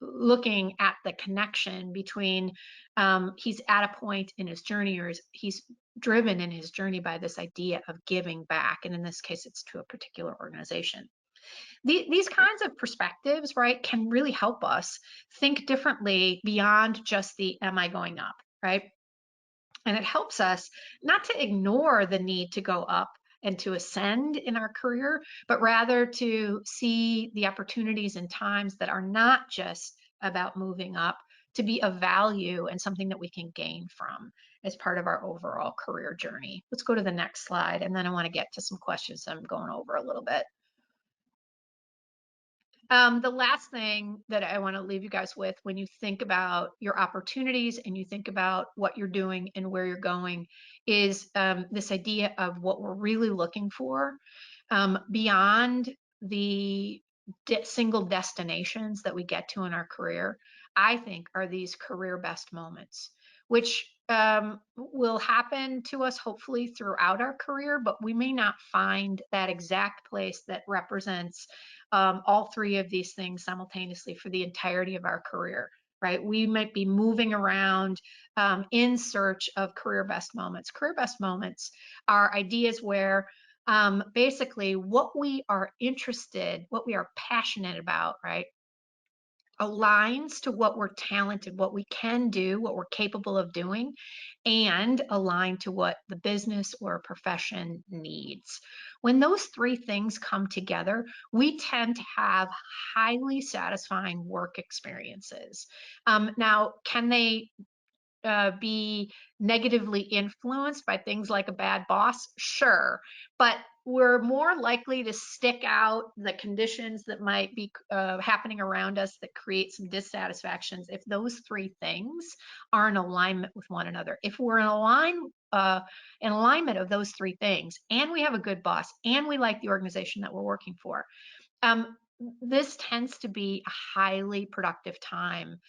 looking at the connection between he's at a point in his journey, or he's driven in his journey by this idea of giving back. And in this case, it's to a particular organization. These kinds of perspectives, right, can really help us think differently beyond just the am I going up, right? And it helps us not to ignore the need to go up and to ascend in our career, but rather to see the opportunities and times that are not just about moving up, to be of value and something that we can gain from as part of our overall career journey. Let's go to the next slide, and then I want to get to some questions I'm going over a little bit. The last thing that I want to leave you guys with when you think about your opportunities and you think about what you're doing and where you're going is this idea of what we're really looking for beyond the single destinations that we get to in our career. I think are these career best moments, which will happen to us hopefully throughout our career, but we may not find that exact place that represents all three of these things simultaneously for the entirety of our career, right? We might be moving around in search of career best moments. Career best moments are ideas where basically what we are interested, what we are passionate about, right, aligns to what we're talented, what we can do, what we're capable of doing, and align to what the business or profession needs. When those three things come together, we tend to have highly satisfying work experiences. Now, can they be negatively influenced by things like a bad boss? Sure, but we're more likely to stick out the conditions that might be happening around us that create some dissatisfactions if those three things are in alignment with one another. If we're in alignment of those three things, and we have a good boss, and we like the organization that we're working for, this tends to be a highly productive time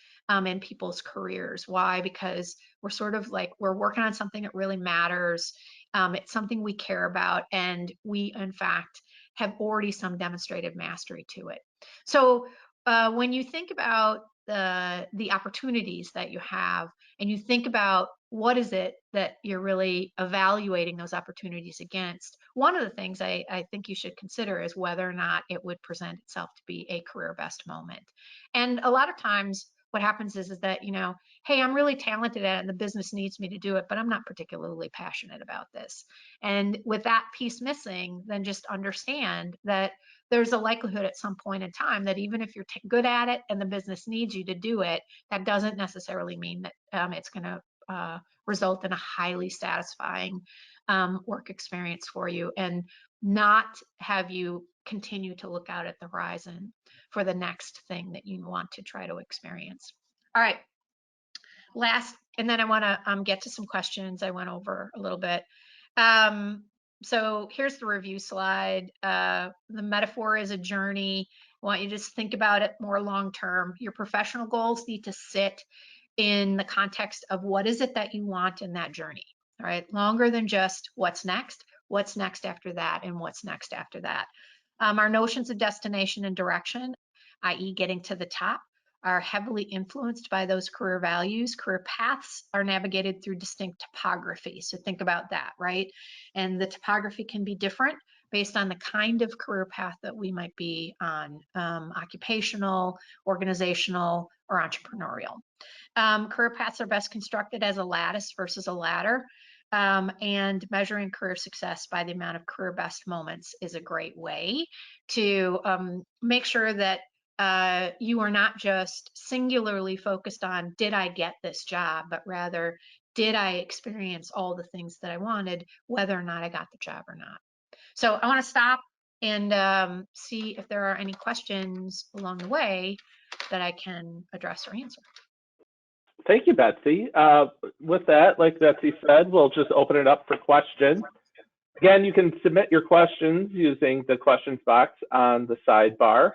in people's careers. Why? Because we're sort of like, we're working on something that really matters. It's something we care about, and we, in fact, have already some demonstrated mastery to it. So when you think about the opportunities that you have, and you think about what is it that you're really evaluating those opportunities against, one of the things I think you should consider is whether or not it would present itself to be a career best moment. And a lot of times what happens is that, hey, I'm really talented at it and the business needs me to do it, but I'm not particularly passionate about this. And with that piece missing, then just understand that there's a likelihood at some point in time that even if you're good at it and the business needs you to do it, that doesn't necessarily mean that it's going to result in a highly satisfying work experience for you, and not have you continue to look out at the horizon for the next thing that you want to try to experience. All right, last, and then I want to get to some questions I went over a little bit. So here's the review slide. The metaphor is a journey. I want you to just think about it more long term. Your professional goals need to sit in the context of what is it that you want in that journey, all right? Longer than just what's next after that, and what's next after that. Our notions of destination and direction, i.e. getting to the top, are heavily influenced by those career values. Career paths are navigated through distinct topography. So think about that, right? And the topography can be different based on the kind of career path that we might be on, occupational, organizational, or entrepreneurial. Career paths are best constructed as a lattice versus a ladder. And measuring career success by the amount of career best moments is a great way to make sure that you are not just singularly focused on, did I get this job, but rather, did I experience all the things that I wanted, whether or not I got the job or not. So I want to stop and see if there are any questions along the way that I can address or answer. Thank you, Betsy. With that, like Betsy said, we'll just open it up for questions. Again, you can submit your questions using the questions box on the sidebar,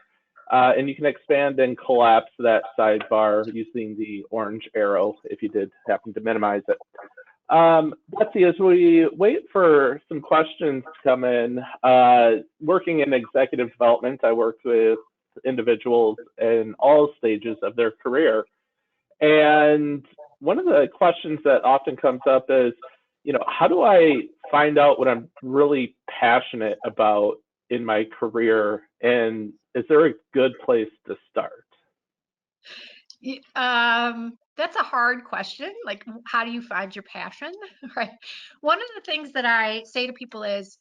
and you can expand and collapse that sidebar using the orange arrow if you did happen to minimize it. Betsy, as we wait for some questions to come in, working in executive development, I work with individuals in all stages of their career. And one of the questions that often comes up is, how do I find out what I'm really passionate about in my career? And is there a good place to start? That's a hard question. Like, how do you find your passion? Right. One of the things that I say to people is,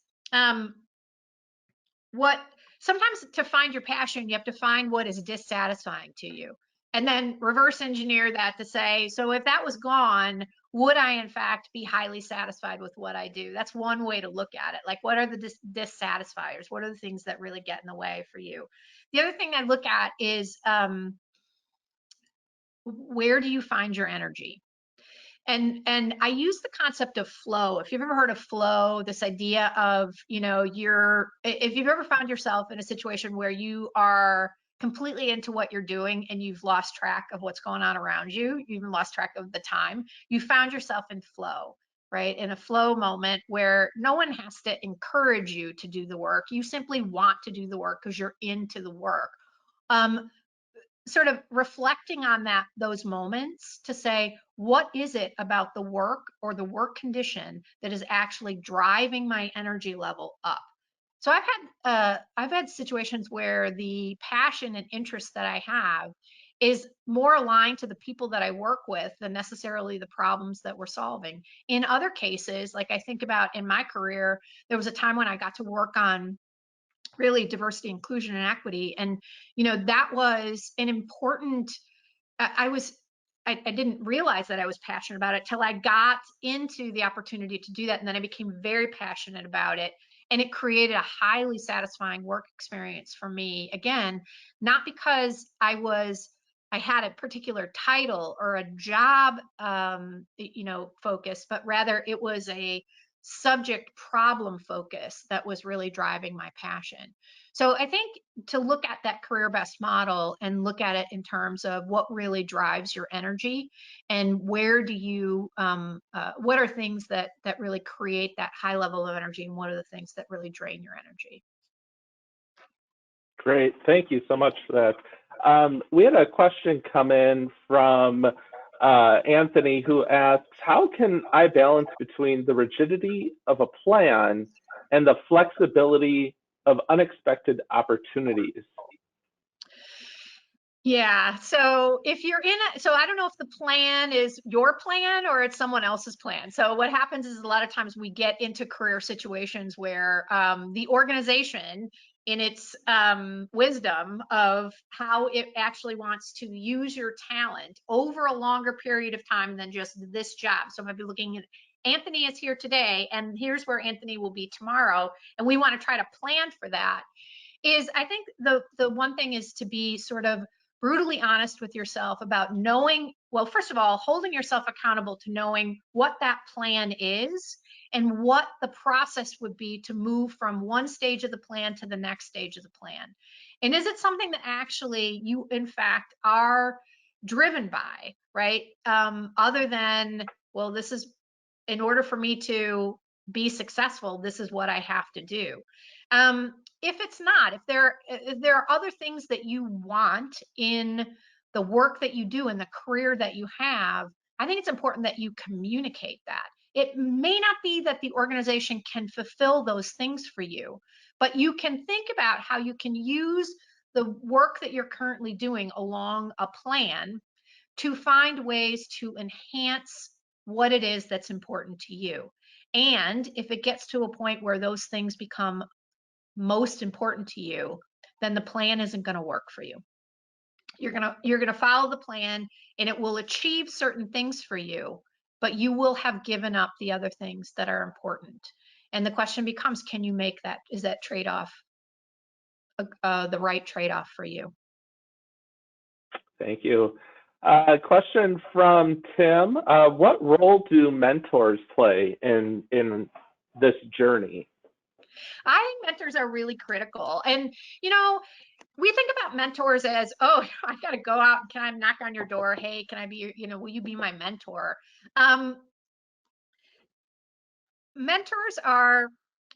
sometimes to find your passion, you have to find what is dissatisfying to you, and then reverse engineer that to say, so if that was gone, would I in fact be highly satisfied with what I do? That's one way to look at it. Like, what are the dissatisfiers? What are the things that really get in the way for you? The other thing I look at is, where do you find your energy? And I use the concept of flow. If you've ever heard of flow, this idea of, if you've ever found yourself in a situation where you are completely into what you're doing and you've lost track of what's going on around you, you've even lost track of the time, you found yourself in flow, right? In a flow moment where no one has to encourage you to do the work. You simply want to do the work because you're into the work. Sort of reflecting on those moments to say, what is it about the work or the work condition that is actually driving my energy level up? So I've had situations where the passion and interest that I have is more aligned to the people that I work with than necessarily the problems that we're solving. In other cases, like I think about in my career, there was a time when I got to work on really diversity, inclusion, and equity. And, that was an important, I didn't realize that I was passionate about it till I got into the opportunity to do that. And then I became very passionate about it. And it created a highly satisfying work experience for me. Again, not because I had a particular title or a job, focus, but rather it was a subject problem focus that was really driving my passion. So I think to look at that career best model and look at it in terms of what really drives your energy and where do you, what are things that really create that high level of energy, and what are the things that really drain your energy? Great, thank you so much for that. We had a question come in from Anthony, who asks, how can I balance between the rigidity of a plan and the flexibility of unexpected opportunities? Yeah, so if you're in a, so I don't know if the plan is your plan or it's someone else's plan. So what happens is a lot of times we get into career situations where the organization, in its wisdom of how it actually wants to use your talent over a longer period of time than just this job. So I might be looking at Anthony is here today, and here's where Anthony will be tomorrow, and we want to try to plan for that. Is I think the one thing is to be sort of brutally honest with yourself about knowing, well, first of all, holding yourself accountable to knowing what that plan is and what the process would be to move from one stage of the plan to the next stage of the plan. And is it something that actually you, in fact, are driven by, right? Other than, well, this is, in order for me to be successful, this is what I have to do. If it's not, if there are other things that you want in the work that you do and the career that you have, I think it's important that you communicate that. It may not be that the organization can fulfill those things for you, but you can think about how you can use the work that you're currently doing along a plan to find ways to enhance what it is that's important to you. And if it gets to a point where those things become most important to you, then the plan isn't going to work for you. You're going to follow the plan and it will achieve certain things for you, but you will have given up the other things that are important. And the question becomes, can you make that, is that trade-off the right trade-off for you? Thank you. Question from Tim. What role do mentors play in this journey? I think mentors are really critical. And, you know, we think about mentors as, oh, I got to go out. Can I knock on your door? Hey, can I be, you know, will you be my mentor? Mentors are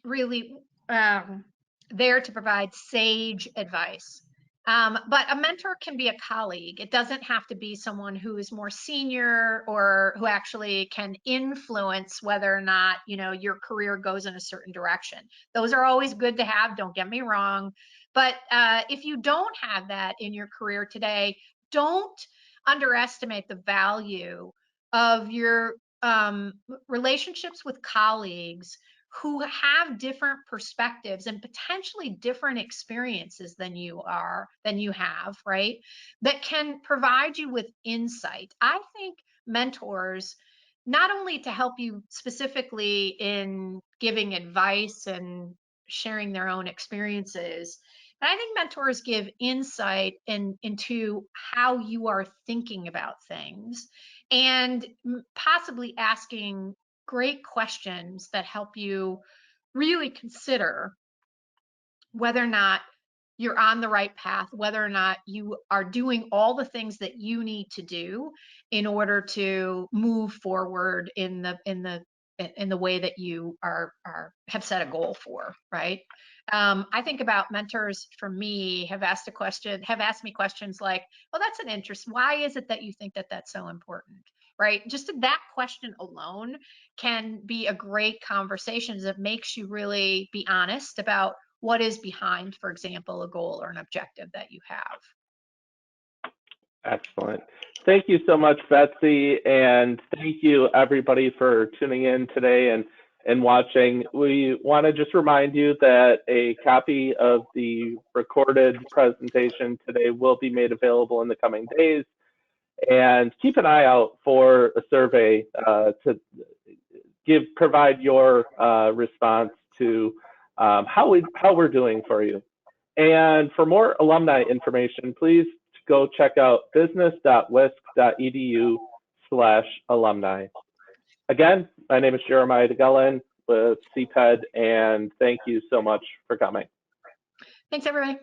really there to provide sage advice. But a mentor can be a colleague. It doesn't have to be someone who is more senior or who actually can influence whether or not, you know, your career goes in a certain direction. Those are always good to have, don't get me wrong. But if you don't have that in your career today, don't underestimate the value of your relationships with colleagues who have different perspectives and potentially different experiences than you have, right? That can provide you with insight. I think mentors, not only to help you specifically in giving advice and sharing their own experiences, but I think mentors give insight into how you are thinking about things and possibly asking great questions that help you really consider whether or not you're on the right path, whether or not you are doing all the things that you need to do in order to move forward in the way that you have set a goal for, right? I think about mentors for me have asked me questions like, well, that's an interest. Why is it that you think that that's so important? Right? Just that question alone can be a great conversation that makes you really be honest about what is behind, for example, a goal or an objective that you have. Excellent. Thank you so much, Betsy, and thank you everybody for tuning in today and watching. We want to just remind you that a copy of the recorded presentation today will be made available in the coming days, and keep an eye out for a survey to provide your response to how we're doing for you. And for more alumni information, please go check out business.wisc.edu/alumni. Again, my name is Jeremiah DeGullen. with CPED, and thank you so much for coming. Thanks, everybody.